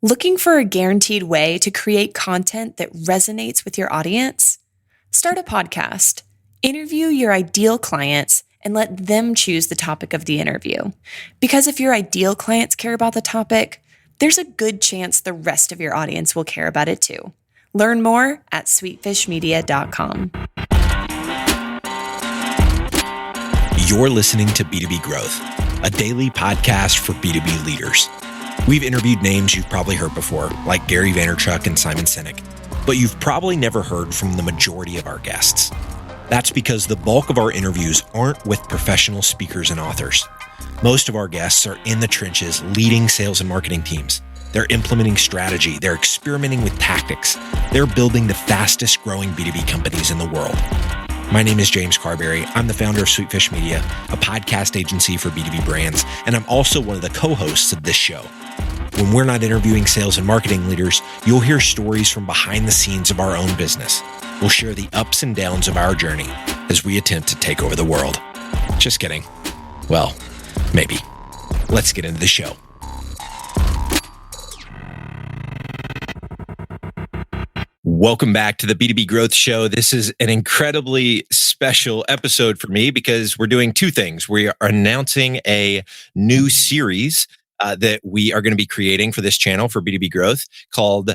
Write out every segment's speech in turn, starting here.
Looking for a guaranteed way to create content that resonates with your audience? Start a podcast, interview your ideal clients, and let them choose the topic of the interview. Because if your ideal clients care about the topic, there's a good chance the rest of your audience will care about it too. Learn more at sweetfishmedia.com. You're listening to B2B Growth, a daily podcast for B2B leaders. We've interviewed names you've probably heard before, like Gary Vaynerchuk and Simon Sinek, but you've probably never heard from the majority of our guests. That's because the bulk of our interviews aren't with professional speakers and authors. Most of our guests are in the trenches leading sales and marketing teams. They're implementing strategy. They're experimenting with tactics. They're building the fastest growing B2B companies in the world. My name is James Carberry. I'm the founder of Sweetfish Media, a podcast agency for B2B brands, and I'm also one of the co-hosts of this show. When we're not interviewing sales and marketing leaders, you'll hear stories from behind the scenes of our own business. We'll share the ups and downs of our journey as we attempt to take over the world. Just kidding. Well, maybe. Let's get into the show. Welcome back to the B2B Growth Show. This is an incredibly special episode for me because we're doing two things. We are announcing a new series that we are going to be creating for this channel for B2B Growth called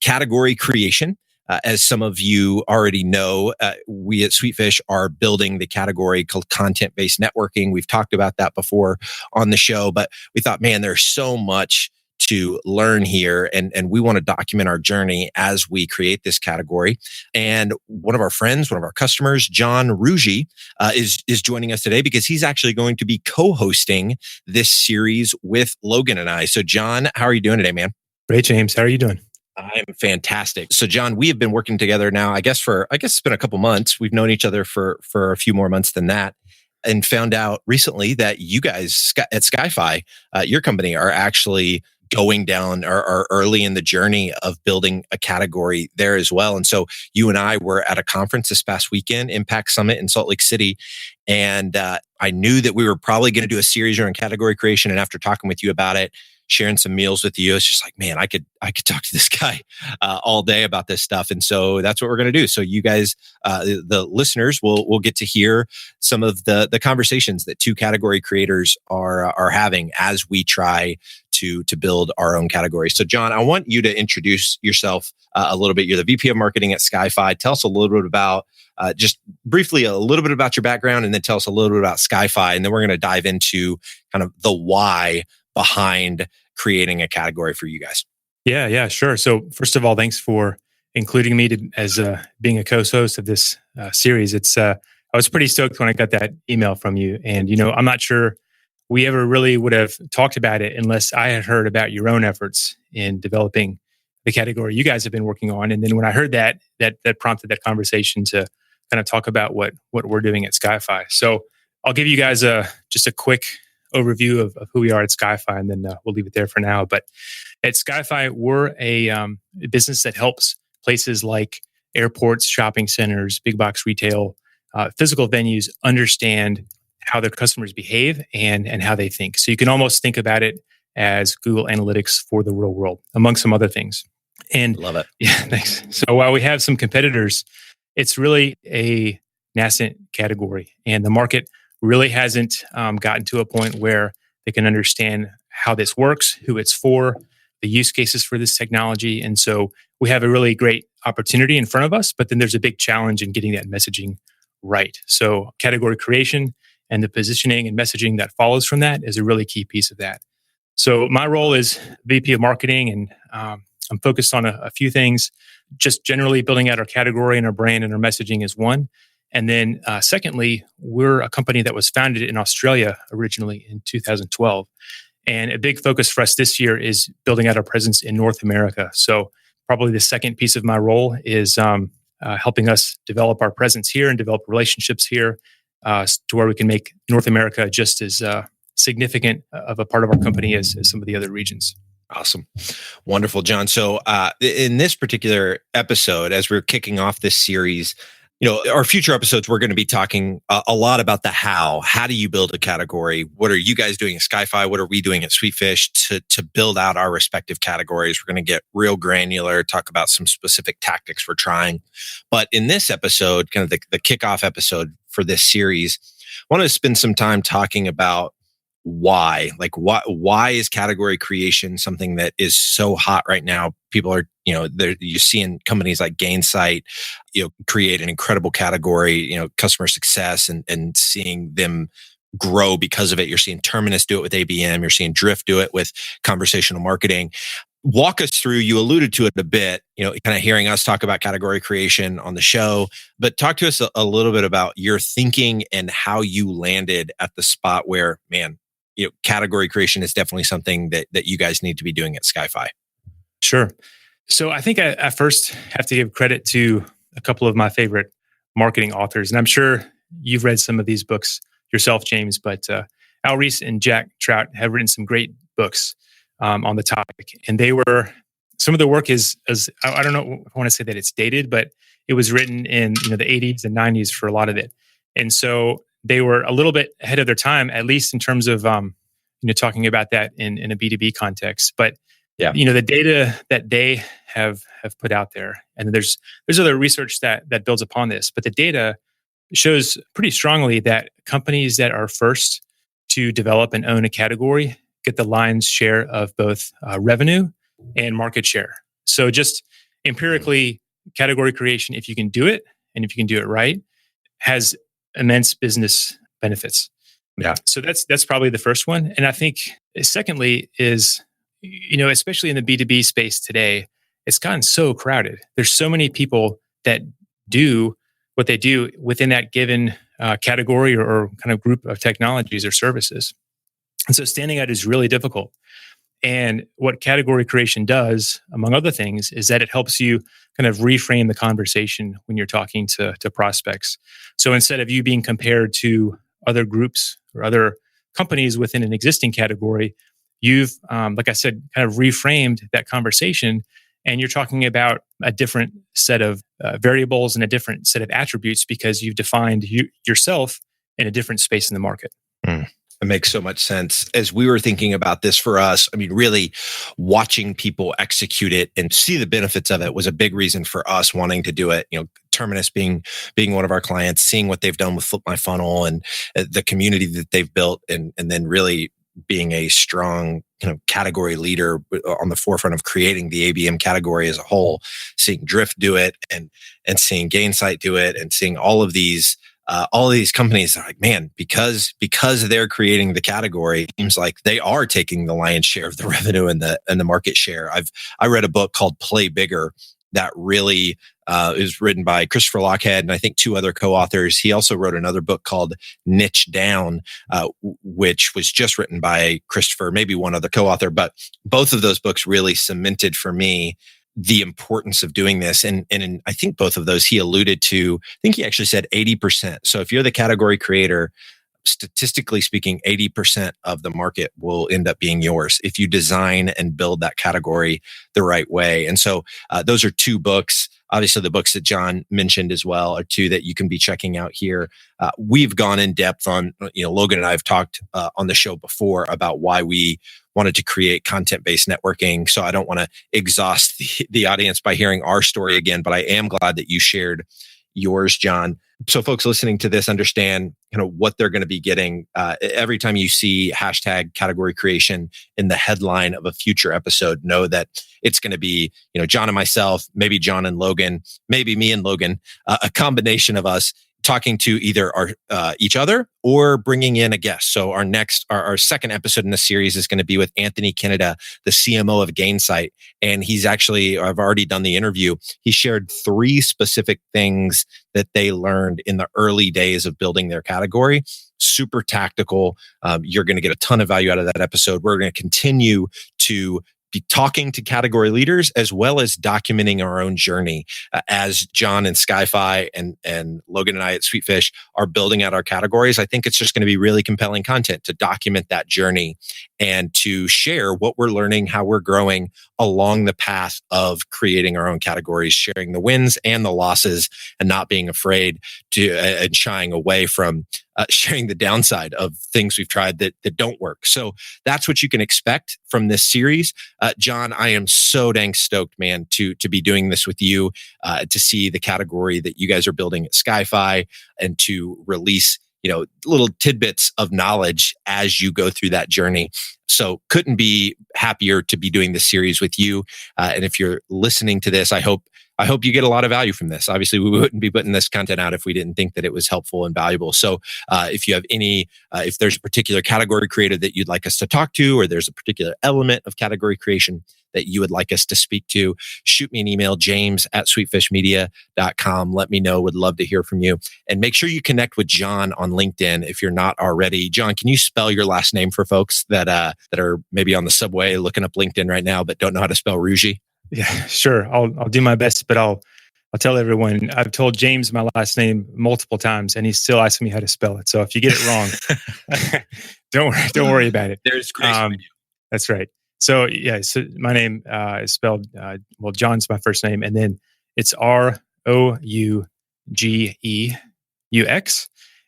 CategoryCreation. As some of you already know, we at Sweetfish are building the category called content-based networking. We've talked about that before on the show, but we thought, man, there's so much to learn here, and we want to document our journey as we create this category. And one of our friends, one of our customers, John Rougeux, is joining us today because he's actually going to be co-hosting this series with Logan and I. So John, how are you doing today, man? Great, James. How are you doing? I'm fantastic. So John, we have been working together now, I guess it's been a couple months. We've known each other for a few more months than that, and found out recently that you guys at Skyfi, your company, are actually going down or are early in the journey of building a category there as well. And so you and I were at a conference this past weekend, Impact Summit in Salt Lake City. And I knew that we were probably going to do a series around category creation. And after talking with you about it, sharing some meals with you, it's just like, man, I could talk to this guy all day about this stuff. And so that's what we're going to do. So you guys, the listeners, will get to hear some of the conversations that two category creators are having as we try to build our own category. So John, I want you to introduce yourself a little bit. You're the VP of Marketing at Skyfi. Tell us a little bit about, just briefly, a little bit about your background, and then tell us a little bit about Skyfi. And then we're going to dive into kind of the why behind creating a category for you guys. Yeah, sure. So first of all, thanks for including me as being a co-host of this series. I was pretty stoked when I got that email from you. And, I'm not sure we ever really would have talked about it unless I had heard about your own efforts in developing the category you guys have been working on. And then when I heard that prompted that conversation to kind of talk about what we're doing at Skyfi. So I'll give you guys just a quick overview of who we are at Skyfi, and then we'll leave it there for now. But at Skyfi, we're a business that helps places like airports, shopping centers, big box retail, physical venues understand how their customers behave and how they think. So you can almost think about it as Google Analytics for the real world, among some other things. And love it. Yeah, thanks. So while we have some competitors, it's really a nascent category, and the market really hasn't gotten to a point where they can understand how this works, who it's for, the use cases for this technology. And so we have a really great opportunity in front of us, but then there's a big challenge in getting that messaging right. So category creation and the positioning and messaging that follows from that is a really key piece of that. So my role is VP of Marketing, and I'm focused on a few things. Just generally building out our category and our brand and our messaging is one. And then secondly, we're a company that was founded in Australia originally in 2012. And a big focus for us this year is building out our presence in North America. So probably the second piece of my role is helping us develop our presence here and develop relationships here to where we can make North America just as significant of a part of our company as some of the other regions. Awesome. Wonderful, John. So in this particular episode, as we're kicking off this series, Our future episodes, we're going to be talking a lot about the how. How do you build a category? What are you guys doing at Skyfi? What are we doing at Sweetfish to build out our respective categories? We're going to get real granular, talk about some specific tactics we're trying. But in this episode, kind of the kickoff episode for this series, I want to spend some time talking about why. Like, why is category creation something that is so hot right now? People are, you're seeing companies like Gainsight, create an incredible category, customer success, and seeing them grow because of it. You're seeing Terminus do it with ABM. You're seeing Drift do it with conversational marketing. Walk us through, you alluded to it a bit, kind of hearing us talk about category creation on the show, but talk to us a little bit about your thinking and how you landed at the spot where, man, category creation is definitely something that you guys need to be doing at Skyfi. Sure. So I think I first have to give credit to a couple of my favorite marketing authors. And I'm sure you've read some of these books yourself, James, but Al Reese and Jack Trout have written some great books on the topic. And some of the work is I don't know if I want to say that it's dated, but it was written in the 80s and 90s for a lot of it. And so they were a little bit ahead of their time, at least in terms of talking about that in a B2B context. But yeah, the data that they have put out there, and there's other research that builds upon this, but the data shows pretty strongly that companies that are first to develop and own a category get the lion's share of both revenue and market share. So just empirically, category creation, if you can do it and if you can do it right, has immense business benefits. Yeah. So that's probably the first one. And I think secondly is, especially in the B2B space today, it's gotten so crowded. There's so many people that do what they do within that given category or kind of group of technologies or services. And so standing out is really difficult. And what category creation does, among other things, is that it helps you kind of reframe the conversation when you're talking to prospects. So instead of you being compared to other groups or other companies within an existing category, you've, like I said, kind of reframed that conversation, and you're talking about a different set of variables and a different set of attributes because you've defined yourself in a different space in the market. It makes so much sense. As we were thinking about this for us, I mean, really watching people execute it and see the benefits of it was a big reason for us wanting to do it. Terminus being one of our clients, seeing what they've done with Flip My Funnel and the community that they've built, and then really being a strong category leader on the forefront of creating the ABM category as a whole, seeing Drift do it and seeing Gainsight do it, and seeing all of these companies are like, man, because they're creating the category, it seems like they are taking the lion's share of the revenue and the market share. I read a book called Play Bigger that really is written by Christopher Lochhead and I think two other co-authors. He also wrote another book called Niche Down, which was just written by Christopher, maybe one other co-author, but both of those books really cemented for me the importance of doing this. And in, I think both of those he alluded to, I think he actually said 80%. So if you're the category creator, statistically speaking, 80% of the market will end up being yours if you design and build that category the right way. And so those are two books. Obviously, the books that John mentioned as well are two that you can be checking out here. We've gone in depth on, Logan and I have talked on the show before about why we wanted to create content-based networking. So I don't want to exhaust the audience by hearing our story again, but I am glad that you shared yours, John. So folks listening to this understand what they're going to be getting. Every time you see hashtag category creation in the headline of a future episode, know that it's going to be, John and myself, maybe John and Logan, maybe me and Logan, a combination of us talking to either each other or bringing in a guest. So our second episode in the series is going to be with Anthony Canada, the CMO of Gainsight. And I've already done the interview. He shared 3 specific things that they learned in the early days of building their category. Super tactical. You're going to get a ton of value out of that episode. We're going to continue to be talking to category leaders as well as documenting our own journey as John and Skyfi and Logan and I at Sweetfish are building out our categories. I think it's just going to be really compelling content to document that journey and to share what we're learning, how we're growing along the path of creating our own categories, sharing the wins and the losses, and not being afraid to and shying away from sharing the downside of things we've tried that don't work. So that's what you can expect from this series. John, I am so dang stoked, man, to be doing this with you, to see the category that you guys are building at Skyfi, and to release little tidbits of knowledge as you go through that journey. So couldn't be happier to be doing this series with you. And if you're listening to this, I hope you get a lot of value from this. Obviously, we wouldn't be putting this content out if we didn't think that it was helpful and valuable. So if you have if there's a particular category creator that you'd like us to talk to, or there's a particular element of category creation that you would like us to speak to, shoot me an email, james@sweetfishmedia.com. Let me know. Would love to hear from you. And make sure you connect with John on LinkedIn if you're not already. John, can you spell your last name for folks that are maybe on the subway looking up LinkedIn right now but don't know how to spell Rougeux? Yeah, sure. I'll do my best, but I'll tell everyone. I've told James my last name multiple times, and he's still asking me how to spell it. So if you get it wrong, don't worry about it. There's grace for you. That's right. So yeah, so my name is spelled John's my first name, and then it's Rougeux.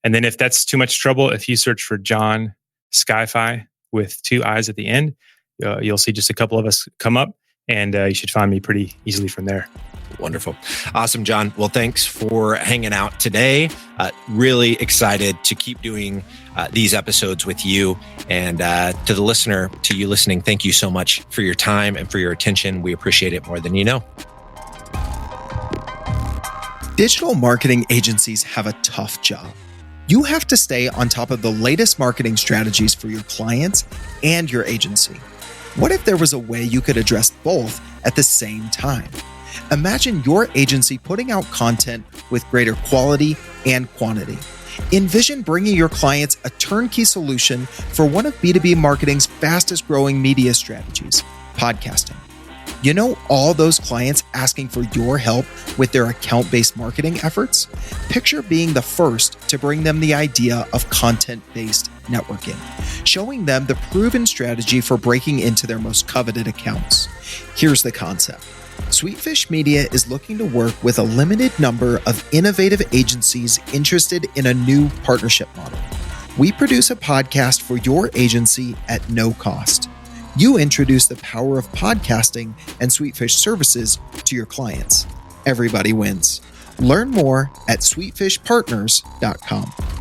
And then if that's too much trouble, if you search for John Skyfi with 2 I's at the end, you'll see just a couple of us come up. And you should find me pretty easily from there. Wonderful. Awesome, John. Well, thanks for hanging out today. Really excited to keep doing these episodes with you. And to the listener, to you listening, thank you so much for your time and for your attention. We appreciate it more than you know. Digital marketing agencies have a tough job. You have to stay on top of the latest marketing strategies for your clients and your agency. What if there was a way you could address both at the same time? Imagine your agency putting out content with greater quality and quantity. Envision bringing your clients a turnkey solution for one of B2B marketing's fastest growing media strategies, podcasting. You know, all those clients asking for your help with their account-based marketing efforts? Picture being the first to bring them the idea of content-based networking, showing them the proven strategy for breaking into their most coveted accounts. Here's the concept. Sweetfish Media is looking to work with a limited number of innovative agencies interested in a new partnership model. We produce a podcast for your agency at no cost. You introduce the power of podcasting and Sweetfish services to your clients. Everybody wins. Learn more at sweetfishpartners.com.